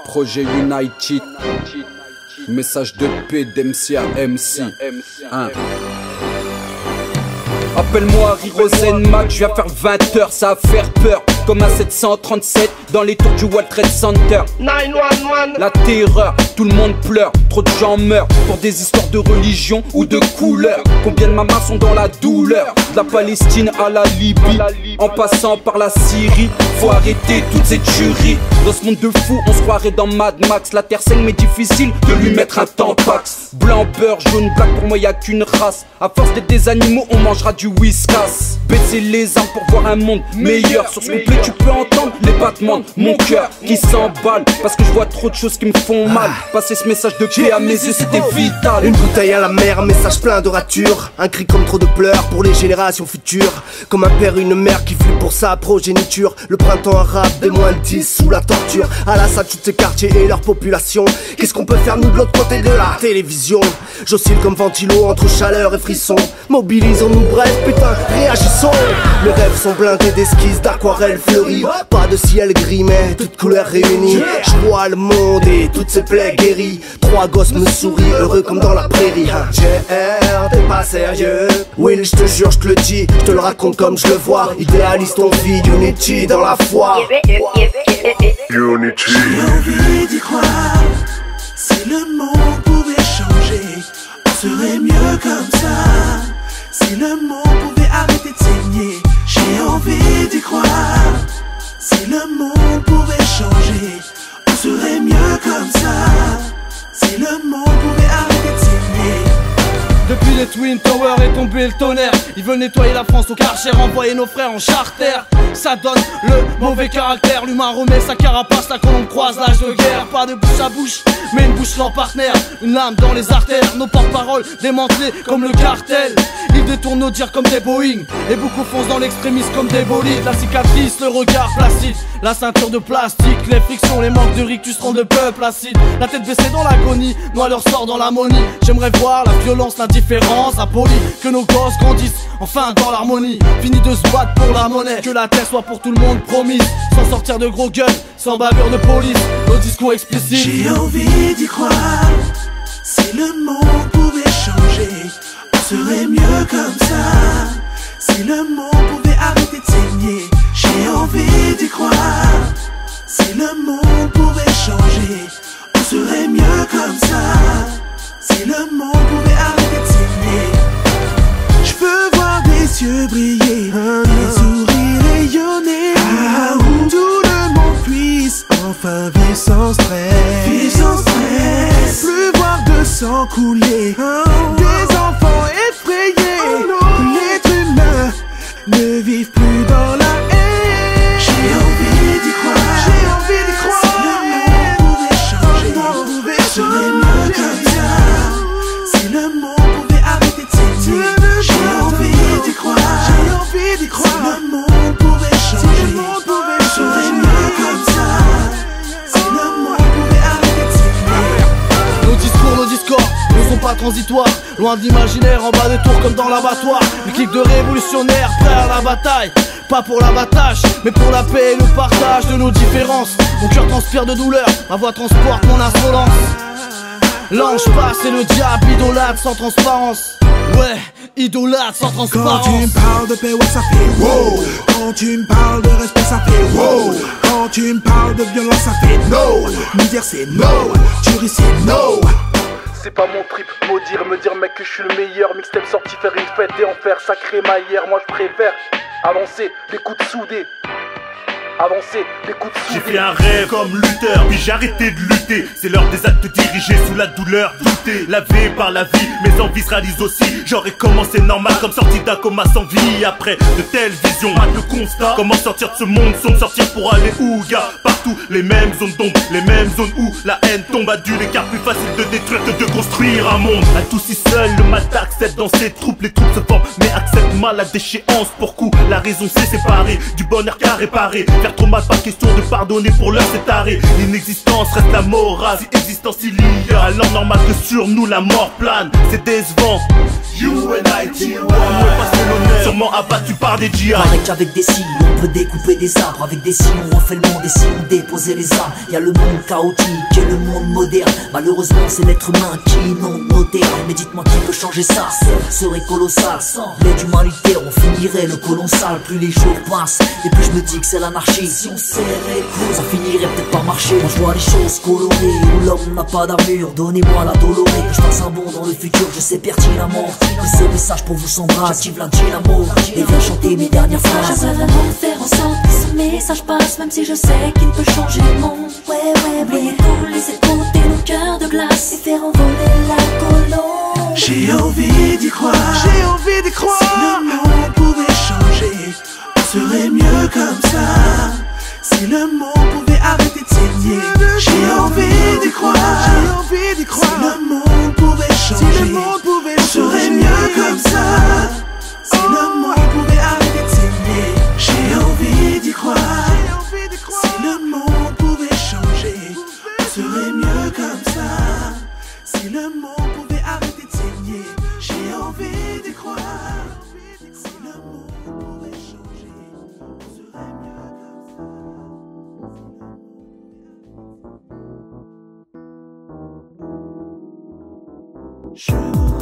Projet United, message de paix d'MC à MC. Appelle-moi Rirozen Mac, je viens faire 20h, ça va faire peur. Comme un 737 dans les tours du World Trade Center. 911. La terreur, tout le monde pleure, trop de gens meurent pour des histoires de religion ou de couleur. Combien de mamans sont dans la douleur, de la Palestine à la Libye, en passant par la Syrie. Faut arrêter toute cette tuerie. Dans ce monde de fous, on se croirait dans Mad Max. La terre saigne mais difficile de lui mettre un tampax. Blanc, beurre, jaune, black, pour moi y'a qu'une race. À force d'être des animaux, on mangera du whiskas. Baisser les armes pour voir un monde meilleur. Sur ce couplet tu peux entendre les battements de mon cœur qui s'emballe, parce que je vois trop de choses qui me font mal. Passer ce message de paix à mes yeux c'était vital. Une bouteille à la mer, un message plein de ratures. Un cri comme trop de pleurs pour les générations futures. Comme un père, une mère qui fuit pour sa progéniture. Le printemps arabe des moins de 10 sous la torture. À la salle tous ces quartiers et leur population. Qu'est-ce qu'on peut faire nous de l'autre côté de la télévision? J'oscille comme ventilo entre chaleur et frisson. Mobilisons-nous bref, putain, réagissons. Mes rêves sont blindés d'esquisses, d'aquarelles fleuries. Pas de ciel gris mais toutes couleurs réunies. Je vois le monde et toutes ses plaies guéries. Trois gosses me sourient, heureux comme dans la prairie. JR, t'es pas sérieux? Will, je te jure, je te le dis, je te le raconte comme je le vois. Idéalise ton vie, unity dans la foi. Unity. J'ai envie d'y croire. Si le monde pouvait changer, on serait mieux comme ça. Si le monde pouvait arrêter de saigner, j'ai envie d'y croire. Si le monde pouvait changer, on serait mieux comme ça. Si le monde pouvait arrêter de saigner. Depuis les Twin Towers est tombé le tonnerre. Ils veulent nettoyer la France au Karcher, envoyer nos frères en charter. Ça donne le mauvais caractère. L'humain remet sa carapace là quand on croise l'âge de guerre. Pas de bouche à bouche, mais une bouche sans partenaire. Une lame dans les artères, nos porte-paroles démantelés comme le cartel. Ils détournent nos dires comme des Boeing, et beaucoup foncent dans l'extrémisme comme des bolides. La cicatrice, le regard placide, la ceinture de plastique, les frictions, les manques de rictus rendent le peuple acide. La tête baissée dans l'agonie, noie leur sort dans l'harmonie. J'aimerais voir la violence, l'indifférence abolie. Que nos gosses grandissent enfin dans l'harmonie. Fini de se battre pour la monnaie, que la terre soit pour tout le monde promise. Sans sortir de gros guns, sans bavure de police. Nos discours explicites. J'ai envie d'y croire. Si le monde pouvait changer, on serait mieux comme ça. Si le monde pouvait arrêter de saigner, j'ai envie d'y croire. Si le monde pouvait changer, on serait mieux comme ça. Si le monde pouvait arrêter de saigner. Je veux voir des yeux briller, des sourires rayonner, où tout le monde puisse enfin vivre sans stress. Vivre sans stress. Plus voir de sang couler, des enfants effrayés. L'être humain ne vivent plus dans la haine. J'ai envie d'y croire. J'ai envie d'y croire. Si le monde pouvait changer, on serait mieux comme ça. Si le monde pouvait arrêter de saigner, j'ai envie d'y croire. J'ai envie d'y croire. Si le monde pouvait changer, on serait mieux comme ça. Si le monde pouvait arrêter de saigner. Nos discours, nos discords ne sont pas transitoires. Loin de l'imaginaire, en bas des tours comme dans l'abattoir. Une clique de révolutionnaires prêts à la bataille. Pas pour l'abattage, mais pour la paix et le partage de nos différences. Mon cœur transpire de douleur, ma voix transporte mon insolence. L'ange passe et le diable idolâtre sans transparence. Ouais, idolâtre sans transparence. Quand tu me parles de paix, ouais ça fait wow. Quand tu me parles de respect, ça fait wow. Quand tu me parles de violence, ça fait no. Me dire c'est no, tuerie c'est no. C'est pas mon trip, maudire, me dire mec que je suis le meilleur. Mixtape sorti, faire une fête et en faire sacré maillère. Moi je préfère avancer, les coudes soudés. Avancer, les coups de J'ai fait un rêve comme Luther, puis j'ai arrêté de lutter. C'est l'heure des actes dirigés sous la douleur, douter. Lavé par la vie, mes envies se réalisent aussi. J'aurais commencé normal comme sorti d'un coma sans vie. Après de telles visions, pas de constat. Comment sortir de ce monde sombre, sortir pour aller où, gars? Partout, les mêmes zones d'ombre, les mêmes zones où la haine tombe à du l'écart. Plus facile de détruire que de construire un monde. Un tout si seul, le matin accepte dans ses troupes. Les troupes se forment, mais acceptent mal la déchéance. Pour coup, la raison s'est séparée du bonheur qu'à réparer. Faire trop mal, pas question de pardonner pour l'heure, c'est taré. L'inexistence reste la morale, si existence il y a. Alors normal de sur nous la mort plane. C'est décevant. UNITY, sûrement abattu par des GI. Pareil qu'avec des cils, on peut découper des arbres. Avec des cils, on refait le monde, des cils, on déposer les armes. Y'a le monde chaotique et le monde moderne. Malheureusement, c'est l'être humain qui inonde nos terres. Mais dites-moi qui peut changer ça, ce serait colossal. Sans l'aide humanitaire, on finirait le colon sale. Plus les jours passent, et plus je me dis que c'est l'anarchie. Si on serrait les coudes, ça finirait peut-être par marcher. Moi je vois les choses colorées, où l'homme n'a pas d'armure. Donnez-moi la dolorée, que je passe un bond dans le futur, je sais pertinemment. Ce message pour vous s'embrasse, j'active la dynamo et viens chanter mes dernières phrases. J'aimerais vraiment faire en sorte que ce message passe, même si je sais qu'il peut changer le monde. Ouais, briller tous les étoiles et nos cœurs de glace et faire envoler la colombe. J'ai envie d'y croire, j'ai envie d'y croire. Si le monde pouvait changer, on serait mieux comme ça. Si le monde pouvait arrêter de saigner, j'ai envie d'y croire, j'ai envie d'y croire. Si le monde pouvait changer, si le monde pouvait changer, on serait mieux comme ça. Si le monde pouvait arrêter de saigner, j'ai envie d'y croire. Si le monde pouvait changer, on serait mieux comme ça. Si le monde pouvait arrêter de saigner, j'ai envie d'y croire. Si le monde pouvait changer, on serait mieux comme ça. Je